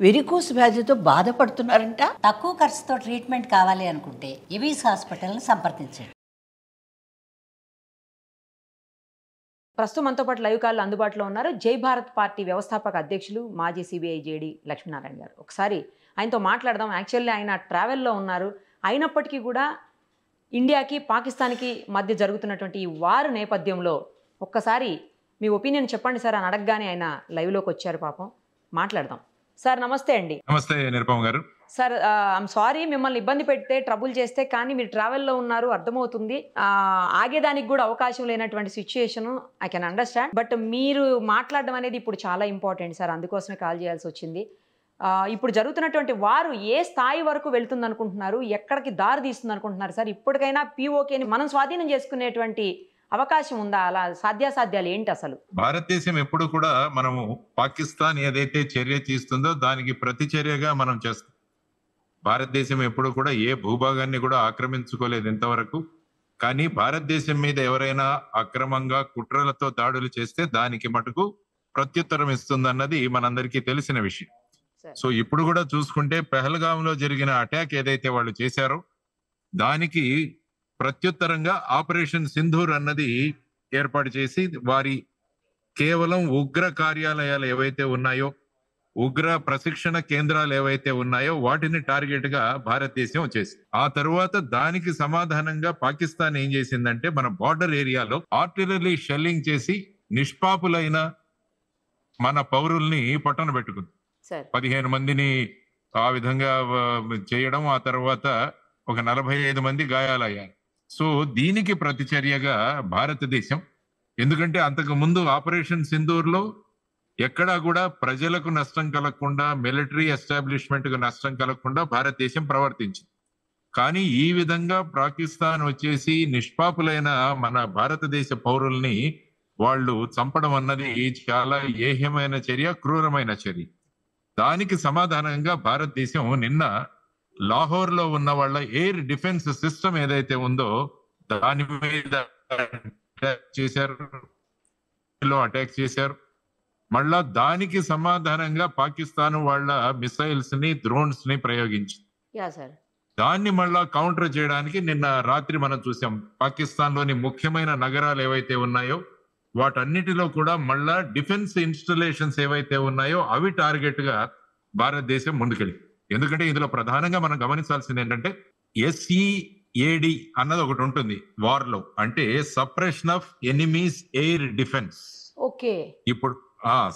Varicose వ్యాధితో బాధపడుతున్నారంట. తక్కువ ఖర్చుతో ట్రీట్మెంట్ కావాలి అనుకుంటే ఎవిస్ హాస్పిటల్ని సంప్రదించండి. ప్రస్తుతం మనతో పాటు లైవ్ కాల్ అందుబాటులో ఉన్నారు జై భారత్ పార్టీ వ్యవస్థాపక అధ్యక్షులు మాజీ సిబిఐ జేడీ లక్ష్మీనారాయణ గారు. ఒకసారి ఆయనతో మాట్లాడదాం. యాక్చువల్లీ ఆయన ట్రావెల్లో ఉన్నారు. అయినప్పటికీ కూడా ఇండియాకి పాకిస్తాన్కి మధ్య జరుగుతున్నటువంటి ఈ వార్ నేపథ్యంలో ఒక్కసారి మీ ఒపీనియన్ చెప్పండి సార్ అని అడగగానే ఆయన లైవ్లోకి వచ్చారు. పాపం మాట్లాడదాం. సార్ నమస్తే అండి. నమస్తే నిరుపమ గారు. సార్ ఐఎమ్ సారీ మిమ్మల్ని ఇబ్బంది పెడితే ట్రబుల్ చేస్తే, కానీ మీరు ట్రావెల్లో ఉన్నారు అర్థమవుతుంది. ఆగేదానికి కూడా అవకాశం లేనటువంటి situation I can understand. But మీరు మాట్లాడడం అనేది ఇప్పుడు చాలా ఇంపార్టెంట్ సార్, అందుకోసమే కాల్ చేయాల్సి వచ్చింది. ఇప్పుడు జరుగుతున్నటువంటి వారు ఏ స్థాయి వరకు వెళ్తుంది అనుకుంటున్నారు, ఎక్కడికి దారి తీస్తుంది అనుకుంటున్నారు సార్? ఇప్పటికైనా పిఓకేని మనం స్వాధీనం చేసుకునేటువంటి అవకాశం ఉందా? అలా సాధ్యాసాధ్యాలు ఏంటి అసలు? భారతదేశం ఎప్పుడు కూడా మనము పాకిస్తాన్ ఏదైతే చర్య తీస్తుందో దానికి ప్రతి చర్యగా మనం చేస్తాం. భారతదేశం ఎప్పుడు కూడా ఏ భూభాగాన్ని కూడా ఆక్రమించుకోలేదు ఇంతవరకు. కానీ భారతదేశం మీద ఎవరైనా అక్రమంగా కుట్రలతో దాడులు చేస్తే దానికి మటుకు ప్రత్యుత్తరం ఇస్తుందన్నది మనందరికీ తెలిసిన విషయం. సో ఇప్పుడు కూడా చూసుకుంటే పెహల్గాంలో జరిగిన అటాక్ ఏదైతే వాళ్ళు చేశారో దానికి ప్రత్యుత్తరంగా ఆపరేషన్ సింధూర్ అన్నది ఏర్పాటు చేసి వారి కేవలం ఉగ్ర కార్యాలయాలు ఏవైతే ఉన్నాయో, ఉగ్ర ప్రశిక్షణ కేంద్రాలు ఏవైతే ఉన్నాయో వాటిని టార్గెట్ గా భారతదేశం చేసింది. ఆ తరువాత దానికి సమాధానంగా పాకిస్తాన్ ఏం చేసిందంటే మన బార్డర్ ఏరియాలో ఆర్టిలరీ షెల్లింగ్ చేసి నిష్పాపులైన మన పౌరుల్ని పట్టణ పెట్టుకుంది. 15 మందిని ఆ విధంగా చేయడం, ఆ తర్వాత ఒక 45 మంది గాయాలయ్యారు. సో దీనికి ప్రతిచర్యగా భారతదేశం, ఎందుకంటే అంతకు ముందు ఆపరేషన్ సింధూర్ లో ఎక్కడా కూడా ప్రజలకు నష్టం కలగకుండా, మిలిటరీ ఎస్టాబ్లిష్మెంట్ కు నష్టం కలగకుండా భారతదేశం ప్రవర్తించింది. కానీ ఈ విధంగా పాకిస్తాన్ వచ్చేసి నిష్పాపులైన మన భారతదేశ పౌరుల్ని వాళ్ళు చంపడం అన్నది చాలా ఏహ్యమైన చర్య, క్రూరమైన చర్య. దానికి సమాధానంగా భారతదేశం నిన్న లాహోర్ లో ఉన్న వాళ్ళ ఎయిర్ డిఫెన్స్ సిస్టమ్ ఏదైతే ఉందో దాని మీద అటాక్ చేశారు. మళ్ళా దానికి సమాధానంగా పాకిస్తాన్ వాళ్ళ మిసైల్స్ ని, డ్రోన్స్ ని ప్రయోగించింది. దాన్ని మళ్ళా కౌంటర్ చేయడానికి నిన్న రాత్రి మనం చూసాం. పాకిస్తాన్ లోని ముఖ్యమైన నగరాలు ఏవైతే ఉన్నాయో వాటన్నిటిలో కూడా మళ్ళా డిఫెన్స్ ఇన్స్టలేషన్స్ ఏవైతే ఉన్నాయో అవి టార్గెట్ గా భారతదేశం ముందుకెళ్ళి. ఎందుకంటే ఇందులో ప్రధానంగా మనం గమనించాల్సింది ఏంటంటే SEAD అన్నది ఒకటి ఉంటుంది వార్ లో, అంటే suppression of enemies air defence. Okay, ఇప్పుడు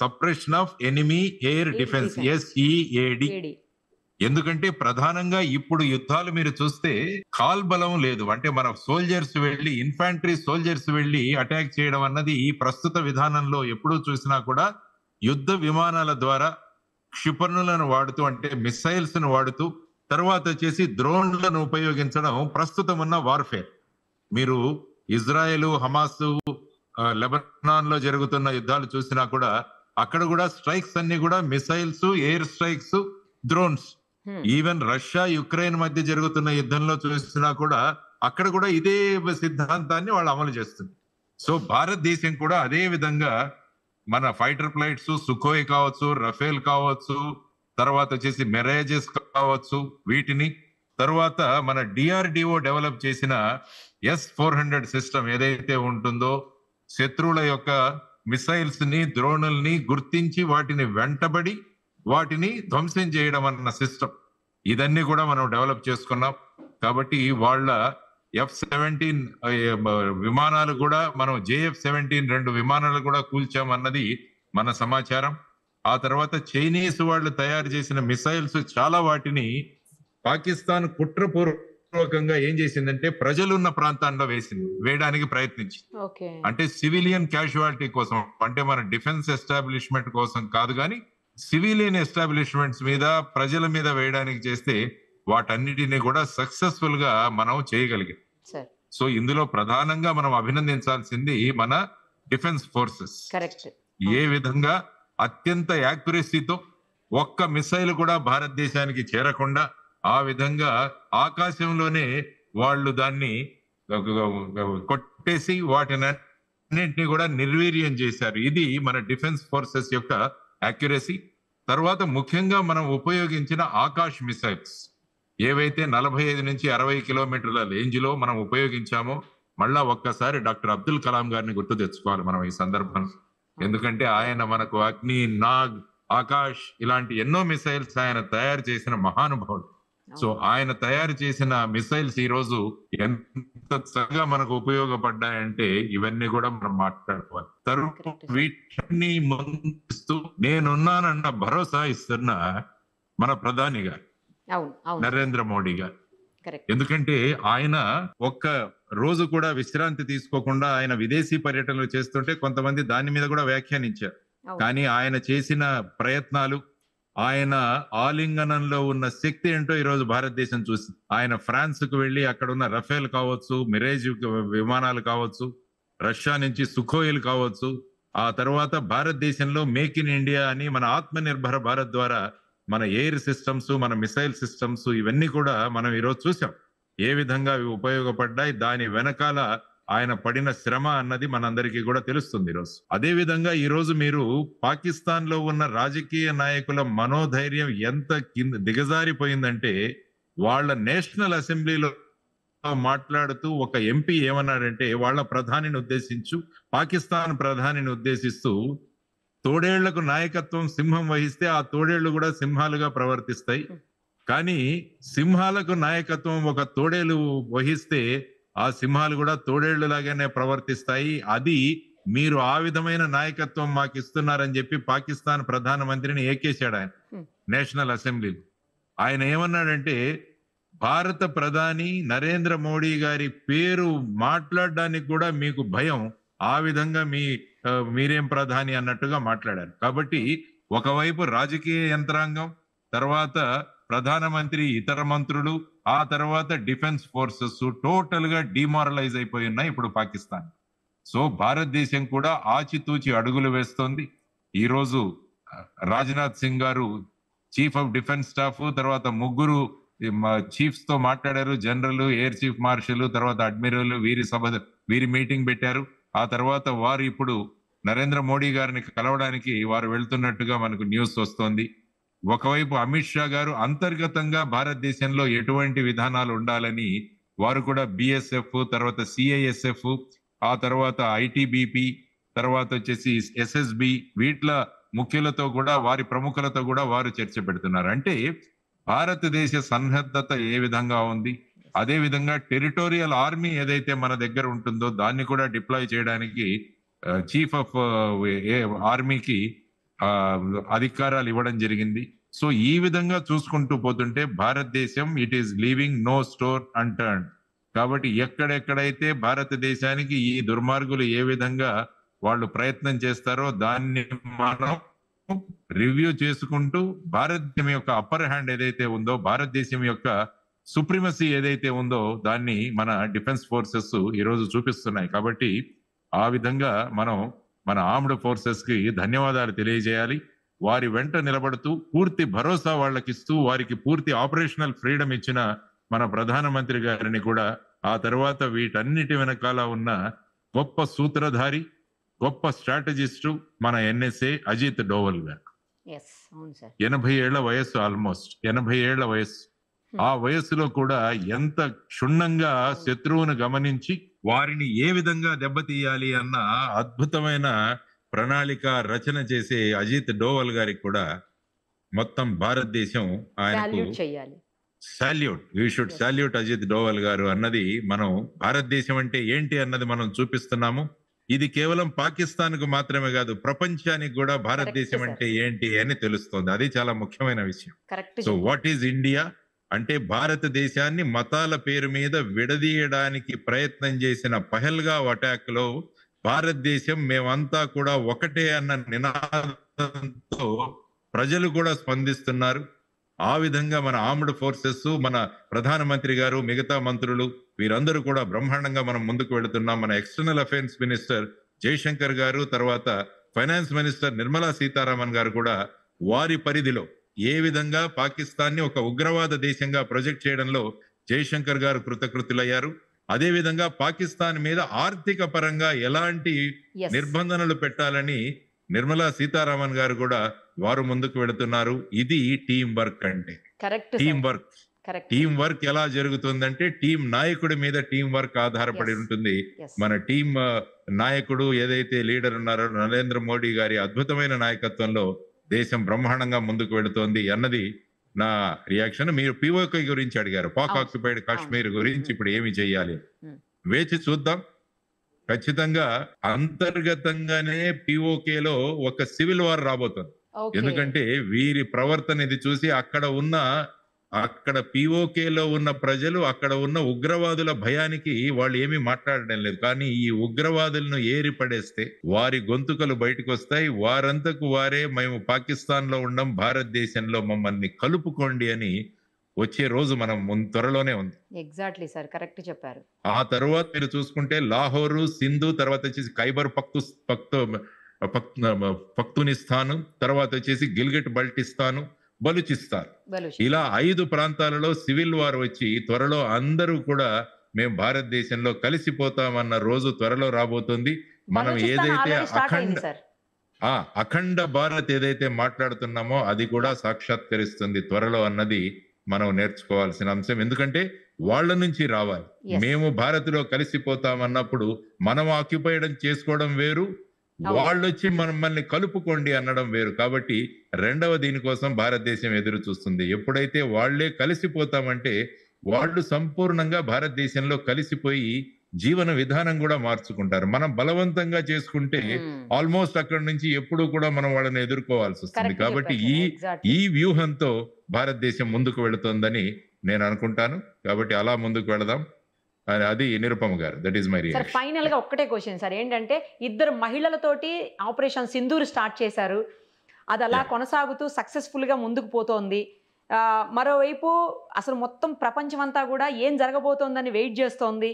suppression of enemy air defence SEAD. ఎందుకంటే ప్రధానంగా ఇప్పుడు యుద్ధాలు మీరు చూస్తే కాల్ బలం లేదు. అంటే మన సోల్జర్స్ వెళ్ళి, ఇన్ఫాంట్రీ సోల్జర్స్ వెళ్ళి అటాక్ చేయడం అన్నది ఈ ప్రస్తుత విధానంలో ఎప్పుడూ చూసినా కూడా యుద్ధ విమానాల ద్వారా క్షిపణులను వాడుతూ, అంటే మిసైల్స్ ను వాడుతూ, తర్వాత వచ్చేసి డ్రోన్లను ఉపయోగించడం ప్రస్తుతం ఉన్న వార్ఫేర్. మీరు ఇజ్రాయెల్, హమాస్, లెబనాన్ లో జరుగుతున్న యుద్ధాలు చూసినా కూడా అక్కడ కూడా స్ట్రైక్స్ అన్ని కూడా missiles, air strikes, drones. Even Russia Ukraine మధ్య జరుగుతున్న యుద్ధంలో చూసినా కూడా అక్కడ కూడా ఇదే సిద్ధాంతాన్ని వాళ్ళు అమలు చేస్తుంది. సో భారతదేశం కూడా అదే విధంగా మన ఫైటర్ ప్లైట్స్, సుఖోయ్ కావచ్చు, రఫేల్ కావచ్చు, తర్వాత వచ్చేసి మెరాజెస్ కావచ్చు, వీటిని తర్వాత మన DRDO డెవలప్ చేసిన S-400 సిస్టమ్ ఏదైతే ఉంటుందో శత్రువుల యొక్క మిసైల్స్ ని, డ్రోనుల్ని గుర్తించి వాటిని వెంటబడి వాటిని ధ్వంసం చేయడం అన్న సిస్టమ్, ఇదన్నీ కూడా మనం డెవలప్ చేసుకున్నాం. కాబట్టి వాళ్ళ F-17 విమానాలు కూడా మనం JF-17 2 విమానాలు కూడా కూల్చామన్నది మన సమాచారం. ఆ తర్వాత చైనీస్ వాళ్ళు తయారు చేసిన మిసైల్స్ చాలా వాటిని పాకిస్తాన్ కుట్రపూర్వకంగా ఏం చేసిందంటే ప్రజలున్న ప్రాంతాల్లో వేయడానికి ప్రయత్నించింది. అంటే సివిలియన్ క్యాజువాలిటీ కోసం, అంటే మన డిఫెన్స్ ఎస్టాబ్లిష్మెంట్ కోసం కాదు, కానీ సివిలియన్ ఎస్టాబ్లిష్మెంట్స్ మీద, ప్రజల మీద వేయడానికి చేస్తే వాటన్నిటిని కూడా సక్సెస్ఫుల్ గా మనం చేయగలిగాం. సో ఇందులో ప్రధానంగా మనం అభినందించాల్సింది మన డిఫెన్స్ ఫోర్సెస్. ఏ విధంగా అత్యంత యాక్యురసీతో ఒక్క మిసైల్ కూడా భారతదేశానికి చేరకుండా ఆ విధంగా ఆకాశంలోనే వాళ్ళు దాన్ని కొట్టేసి వాటిని కూడా నిర్వీర్యం చేశారు. ఇది మన డిఫెన్స్ ఫోర్సెస్ యొక్క యాక్యురసీ. తర్వాత ముఖ్యంగా మనం ఉపయోగించిన ఆకాశ్ మిసైల్స్ ఏవైతే 45 నుంచి 60 కిలోమీటర్ల రేంజ్ లో మనం ఉపయోగించామో, మళ్ళా ఒక్కసారి డాక్టర్ అబ్దుల్ కలాం గారిని గుర్తు తెచ్చుకోవాలి మనం ఈ సందర్భంలో. ఎందుకంటే ఆయన మనకు అగ్ని, నాగ్, ఆకాష్ ఇలాంటి ఎన్నో మిసైల్స్ ఆయన తయారు చేసిన మహానుభావుడు. సో ఆయన తయారు చేసిన మిసైల్స్ ఈ రోజు ఎంత చక్కగా మనకు ఉపయోగపడ్డాయంటే ఇవన్నీ కూడా మనం మాట్లాడుకోవాలి. తర్వాత వీటిని ముందు నేనున్నానన్న భరోసా ఇస్తున్న మన ప్రధాని గారు నరేంద్ర మోడీ గారు. ఎందుకంటే ఆయన ఒక్క రోజు కూడా విశ్రాంతి తీసుకోకుండా ఆయన విదేశీ పర్యటనలు చేస్తుంటే కొంతమంది దాని మీద కూడా వ్యాఖ్యానించారు. కానీ ఆయన చేసిన ప్రయత్నాలు, ఆయన ఆలింగనంలో ఉన్న శక్తి ఏంటో ఈరోజు భారతదేశం చూసి, ఆయన ఫ్రాన్స్ కు వెళ్లి అక్కడ ఉన్న రఫేల్ కావచ్చు, మిరేజ్ విమానాలు కావచ్చు, రష్యా నుంచి సుకోయిల్ కావచ్చు, ఆ తర్వాత భారతదేశంలో మేక్ ఇన్ ఇండియా అని మన ఆత్మ నిర్భర భారత్ ద్వారా మన ఎయిర్ సిస్టమ్స్, మన మిసైల్ సిస్టమ్స్ ఇవన్నీ కూడా మనం ఈరోజు చూసాం ఏ విధంగా అవి ఉపయోగపడ్డాయి. దాని వెనకాల ఆయన పడిన శ్రమ అన్నది మనందరికీ కూడా తెలుస్తుంది ఈరోజు. అదే విధంగా ఈ రోజు మీరు పాకిస్తాన్ లో ఉన్న రాజకీయ నాయకుల మనోధైర్యం ఎంత దిగజారిపోయిందంటే, వాళ్ళ నేషనల్ అసెంబ్లీలో మాట్లాడుతూ ఒక ఎంపీ ఏమన్నాడంటే, వాళ్ళ ప్రధానిని ఉద్దేశించు, పాకిస్తాన్ ప్రధానిని ఉద్దేశిస్తూ, తోడేళ్లకు నాయకత్వం సింహం వహిస్తే ఆ తోడేళ్లు కూడా సింహాలుగా ప్రవర్తిస్తాయి, కానీ సింహాలకు నాయకత్వం ఒక తోడేలు వహిస్తే ఆ సింహాలు కూడా తోడేళ్లు లాగానే ప్రవర్తిస్తాయి. అది మీరు ఆ విధమైన నాయకత్వం మాకు ఇస్తున్నారని చెప్పి పాకిస్తాన్ ప్రధానమంత్రిని ఏకేశాడు ఆయన నేషనల్ అసెంబ్లీలో. ఆయన ఏమన్నాడంటే, భారత ప్రధాని నరేంద్ర మోడీ గారి పేరు మాట్లాడడానికి కూడా మీకు భయం, ఆ విధంగా మీరేం ప్రధాని అన్నట్టుగా మాట్లాడారు. కాబట్టి ఒకవైపు రాజకీయ యంత్రాంగం, తర్వాత ప్రధానమంత్రి, ఇతర మంత్రులు, ఆ తర్వాత డిఫెన్స్ ఫోర్సెస్ టోటల్ గా డిమారలైజ్ అయిపోయి ఉన్నాయి ఇప్పుడు పాకిస్తాన్. సో భారతదేశం కూడా ఆచితూచి అడుగులు వేస్తోంది. ఈ రోజు రాజ్నాథ్ సింగ్ గారు చీఫ్ ఆఫ్ డిఫెన్స్ స్టాఫ్, తర్వాత ముగ్గురు చీఫ్స్ తో మాట్లాడారు, జనరల్, ఎయిర్ చీఫ్ మార్షల్, తర్వాత అడ్మిరల్, వీరి మీటింగ్ పెట్టారు. ఆ తర్వాత వారు ఇప్పుడు నరేంద్ర మోడీ గారిని కలవడానికి వారు వెళ్తున్నట్టుగా మనకు న్యూస్ వస్తోంది. ఒకవైపు అమిత్ షా గారు అంతర్గతంగా భారతదేశంలో ఎటువంటి విధానాలు ఉండాలని వారు కూడా బిఎస్ఎఫ్, తర్వాత సిఐఎస్ఎఫ్, ఆ తర్వాత ఐటిబిపి, తర్వాత వచ్చేసి ఎస్ఎస్బి, వీట్ల ముఖ్యులతో కూడా, వారి ప్రముఖులతో కూడా వారు చర్చ పెడుతున్నారు. అంటే భారతదేశ సన్నద్ధత ఏ విధంగా ఉంది, అదే విధంగా టెరిటోరియల్ ఆర్మీ ఏదైతే మన దగ్గర ఉంటుందో దాన్ని కూడా డిప్లాయ్ చేయడానికి చీఫ్ ఆఫ్ ఆర్మీకి అధికారాలు ఇవ్వడం జరిగింది. సో ఈ విధంగా చూసుకుంటూ పోతుంటే భారతదేశం it is leaving no stone unturned. కాబట్టి ఎక్కడెక్కడైతే భారతదేశానికి ఈ దుర్మార్గులు ఏ విధంగా వాళ్ళు ప్రయత్నం చేస్తారో దాన్ని మనం రివ్యూ చేసుకుంటూ, భారతదేశం యొక్క అప్పర్ హ్యాండ్ ఏదైతే ఉందో, భారతదేశం యొక్క సుప్రీమసీ ఏదైతే ఉందో దాన్ని మన డిఫెన్స్ ఫోర్సెస్ ఈరోజు చూపిస్తున్నాయి. కాబట్టి ఆ విధంగా మనం మన ఆర్మ్డ్ ఫోర్సెస్ కి ధన్యవాదాలు తెలియజేయాలి. వారి వెంట నిలబడుతూ పూర్తి భరోసా వాళ్ళకి ఇస్తూ, వారికి పూర్తి ఆపరేషనల్ ఫ్రీడమ్ ఇచ్చిన మన ప్రధానమంత్రి గారిని కూడా, ఆ తర్వాత వీటన్నిటి వెనకాల ఉన్న గొప్ప సూత్రధారి, గొప్ప స్ట్రాటజిస్టు మన ఎన్ఎస్ఏ అజిత్ డోవల్ గారు. 80 ఏళ్ల వయస్సు, ఆల్మోస్ట్ 80 ఏళ్ల వయస్సు. ఆ వయస్సులో కూడా ఎంత క్షుణ్ణంగా శత్రువును గమనించి వారిని ఏ విధంగా దెబ్బతీయాలి అన్న అద్భుతమైన ప్రణాళిక రచన చేసే అజిత్ డోవల్ గారికి కూడా మొత్తం భారతదేశం ఆయనకు salute. You should salute Ajit Doval గారు అన్నది మనం భారతదేశం అంటే ఏంటి అన్నది మనం చూపిస్తున్నాము. ఇది కేవలం పాకిస్తాన్ కు మాత్రమే కాదు, ప్రపంచానికి కూడా భారతదేశం అంటే ఏంటి అని తెలుస్తోంది. అది చాలా ముఖ్యమైన విషయం. సో వాట్ ఈజ్ ఇండియా అంటే, భారతదేశాన్ని మతాల పేరు మీద విడదీయడానికి ప్రయత్నం చేసిన పహల్గావ్ అటాక్ లో భారతదేశం మేమంతా కూడా ఒకటే అన్న నినాదంతో ప్రజలు కూడా స్పందిస్తున్నారు. ఆ విధంగా మన ఆర్మ్డ్ ఫోర్సెస్, మన ప్రధానమంత్రి గారు, మిగతా మంత్రులు వీరందరూ కూడా బ్రహ్మాండంగా మనం ముందుకు వెళుతున్నాం. మన ఎక్స్టర్నల్ అఫైర్స్ మినిస్టర్ జయశంకర్ గారు, తర్వాత ఫైనాన్స్ మినిస్టర్ నిర్మలా సీతారామన్ గారు కూడా వారి పరిధిలో ఏ విధంగా పాకిస్తాన్ ని ఒక ఉగ్రవాద దేశంగా ప్రొజెక్ట్ చేయడంలో జయశంకర్ గారు కృతకృతులయ్యారు. అదే విధంగా పాకిస్తాన్ మీద ఆర్థిక పరంగా ఎలాంటి నిర్బంధనలు పెట్టాలని నిర్మలా సీతారామన్ గారు కూడా వారు ముందుకు వెళుతున్నారు. ఇది టీం వర్క్ అంటే. Correct team work correct team work ఎలా జరుగుతుందంటే టీం నాయకుడి మీద టీం వర్క్ ఆధారపడి Yes. ఉంటుంది. Yes. మన టీం నాయకుడు ఏదైతే లీడర్ ఉన్నారో నరేంద్ర మోడీ గారి అద్భుతమైన నాయకత్వంలో దేశం బ్రహ్మాండంగా ముందుకు వెళుతోంది అన్నది నా రియాక్షన్. మీరు పిఓకే గురించి అడిగారు, పాక్ అవును. ఆక్యుపైడ్ కాశ్మీర్ అవును. గురించి ఇప్పుడు ఏమి చేయాలి, Hmm. వేచి చూద్దాం. ఖచ్చితంగా అంతర్గతంగానే పిఓకేలో ఒక సివిల్ వార్ రాబోతుంది. ఓకే ఎందుకంటే వీరి ప్రవర్తన ఇది చూసి అక్కడ పిఓకేలో ఉన్న ప్రజలు, అక్కడ ఉన్న ఉగ్రవాదుల భయానికి వాళ్ళు ఏమీ మాట్లాడడం లేదు. కానీ ఈ ఉగ్రవాదులను ఏరి పడేస్తే వారి గొంతుకలు బయటకు వస్తాయి. వారంతకు వారే మేము పాకిస్తాన్ లో ఉండం, భారతదేశంలో మమ్మల్ని కలుపుకోండి అని వచ్చే రోజు మనం త్వరలోనే ఉంది. ఎగ్జాక్ట్లీ సార్, కరెక్ట్ చెప్పారు. ఆ తర్వాత మీరు చూసుకుంటే లాహోరు, సింధు, తర్వాత వచ్చేసి ఖైబర్ పఖ్తూనిస్తాను, తర్వాత వచ్చేసి గిల్గిట్ బల్టిస్తాను, బలూచిస్తాన్, ఇలా 5 ప్రాంతాలలో సివిల్ వార్ వచ్చి త్వరలో అందరూ కూడా మేము భారతదేశంలో కలిసిపోతామన్న రోజు త్వరలో రాబోతుంది. మనం ఏదైతే అఖండ భారత్ ఏదైతే మాట్లాడుతున్నామో అది కూడా సాక్షాత్కరిస్తుంది త్వరలో అన్నది మనం నేర్చుకోవాల్సిన అంశం. ఎందుకంటే వాళ్ళ నుంచి రావాలి. మేము భారత్లో కలిసిపోతామన్నప్పుడు మనం ఆక్యుపైడ్ చేసుకోవడం వేరు, వాళ్ళు వచ్చి మనల్ని కలుపుకోండి అనడం వేరు. కాబట్టి రెండవ దీనికోసం భారతదేశం ఎదురు చూస్తుంది. ఎప్పుడైతే వాళ్లే కలిసిపోతామంటే వాళ్ళు సంపూర్ణంగా భారతదేశంలో కలిసిపోయి జీవన విధానం కూడా మార్చుకుంటారు. మనం బలవంతంగా చేసుకుంటే ఆల్మోస్ట్ అక్కడి నుంచి ఎప్పుడు కూడా మనం వాళ్ళని ఎదుర్కోవాల్సి వస్తుంది. కాబట్టి ఈ వ్యూహంతో భారతదేశం ముందుకు వెళుతోందని నేను అనుకుంటాను. కాబట్టి అలా ముందుకు వెళదాం. అది నిరుపమ గారు, that is my reaction. Final గా ఒక్కటే క్వశ్చన్ సార్, ఏంటంటే 2 మహిళలతోటి ఆపరేషన్ సింధూర్ స్టార్ట్ చేశారు, అది అలా కొనసాగుతూ సక్సెస్ఫుల్ గా ముందుకు పోతోంది. మరోవైపు అసలు మొత్తం ప్రపంచం అంతా కూడా ఏం జరగబోతోందని వెయిట్ చేస్తోంది.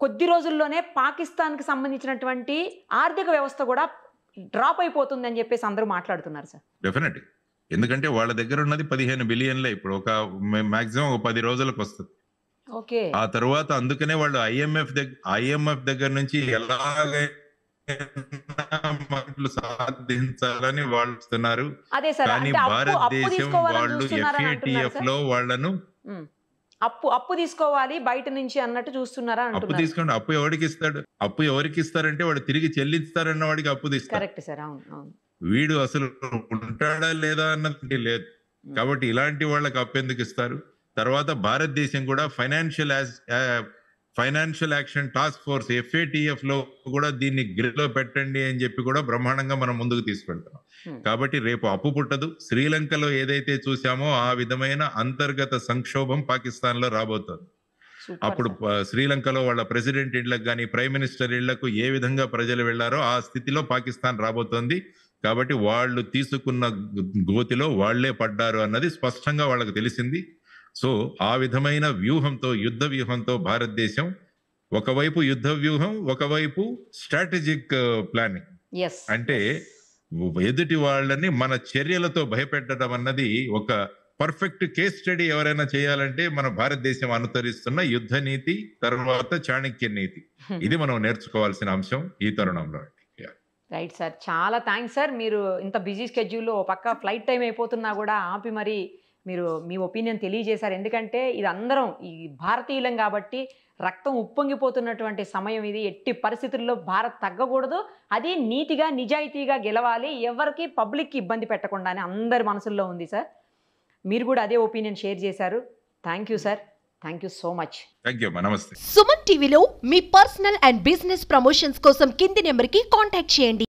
కొద్ది రోజుల్లోనే పాకిస్తాన్కి సంబంధించినటువంటి ఆర్థిక వ్యవస్థ కూడా డ్రాప్ అయిపోతుంది అని చెప్పేసి అందరూ మాట్లాడుతున్నారు సార్. డెఫినెట్లీ, ఎందుకంటే వాళ్ళ దగ్గర ఉన్నది 15 బిలియన్లే. ఇప్పుడు ఒక మాక్సిమం 10 రోజులకు వస్తుంది. ఓకే, ఆ తర్వాత అందుకనే వాళ్ళు ఐఎంఎఫ్ దగ్గర నుంచి ఎలాగైనా సాధించాలని వాళ్ళు వస్తున్నారు. కానీ భారతదేశం వాళ్ళు FATF లో వాళ్ళను అప్పు తీసుకోవాలి బయట నుంచి అన్నట్టు చూస్తున్నారా? అప్పు తీసుకోండి. అప్పు ఎవరికి ఇస్తారంటే వాడు తిరిగి చెల్లిస్తారన్న వాడికి అప్పు తీస్తారు. కరెక్ట్ సార్, అవును అవును. వీడు అసలు ఉంటాడా లేదా అన్నది లేదు. కాబట్టి ఇలాంటి వాళ్ళకి అప్పు ఎందుకు ఇస్తారు? తర్వాత భారతదేశం కూడా financial action task force FATF లో కూడా దీన్ని గ్రిలో పెట్టండి అని చెప్పి కూడా బ్రహ్మాండంగా మనం ముందుకు తీసుకెళ్తాం. కాబట్టి రేపు అప్పు పుట్టదు. శ్రీలంకలో ఏదైతే చూసామో ఆ విధమైన అంతర్గత సంక్షోభం పాకిస్తాన్ లో రాబోతోంది. అప్పుడు శ్రీలంకలో వాళ్ళ ప్రెసిడెంట్ ఇళ్లకు కానీ ప్రైమ్ మినిస్టర్ ఇళ్లకు ఏ విధంగా ప్రజలు వెళ్లారో ఆ స్థితిలో పాకిస్తాన్ రాబోతోంది. కాబట్టి వాళ్ళు తీసుకున్న గోతిలో వాళ్లే పడ్డారు అన్నది స్పష్టంగా వాళ్ళకు తెలిసింది. సో ఆ విధమైన వ్యూహంతో, యుద్ధ వ్యూహంతో భారతదేశం ఒకవైపు యుద్ధ వ్యూహం, ఒకవైపు స్ట్రాటజిక్ ప్లానింగ్, అంటే ఎదుటి వాళ్ళని మన చర్యలతో భయపెట్టడం అన్నది ఒక పర్ఫెక్ట్ కేస్ స్టడీ ఎవరైనా చేయాలంటే మన భారతదేశం అనుసరిస్తున్న యుద్ధ నీతి, తర్వాత చాణక్య నీతి, ఇది మనం నేర్చుకోవాల్సిన అంశం ఈ తరుణంలో. రైట్ సార్, చాలా థ్యాంక్స్ సార్. మీరు ఇంత బిజీ స్కెడ్యూల్లో పక్క ఫ్లైట్ టైం అయిపోతున్నా కూడా ఆపి మరి మీరు మీ ఒపీనియన్ తెలియజేశారు. ఎందుకంటే ఇది అందరం ఈ భారతీయులం కాబట్టి రక్తం ఉప్పొంగిపోతున్నటువంటి సమయం ఇది. ఎట్టి పరిస్థితుల్లో భారత్ తగ్గకూడదు, అది నీతిగా నిజాయితీగా గెలవాలి, ఎవరికి పబ్లిక్కి ఇబ్బంది పెట్టకుండా అని అందరి మనసుల్లో ఉంది సార్. మీరు కూడా అదే ఒపీనియన్ షేర్ చేశారు. Thank you sir, thank you so much. Thank you, నమస్తే. సుమన్ టీవీలో మీ పర్సనల్ అండ్ బిజినెస్ ప్రమోషన్స్ కోసం కింది నెంబర్కి కాంటాక్ట్ చేయండి.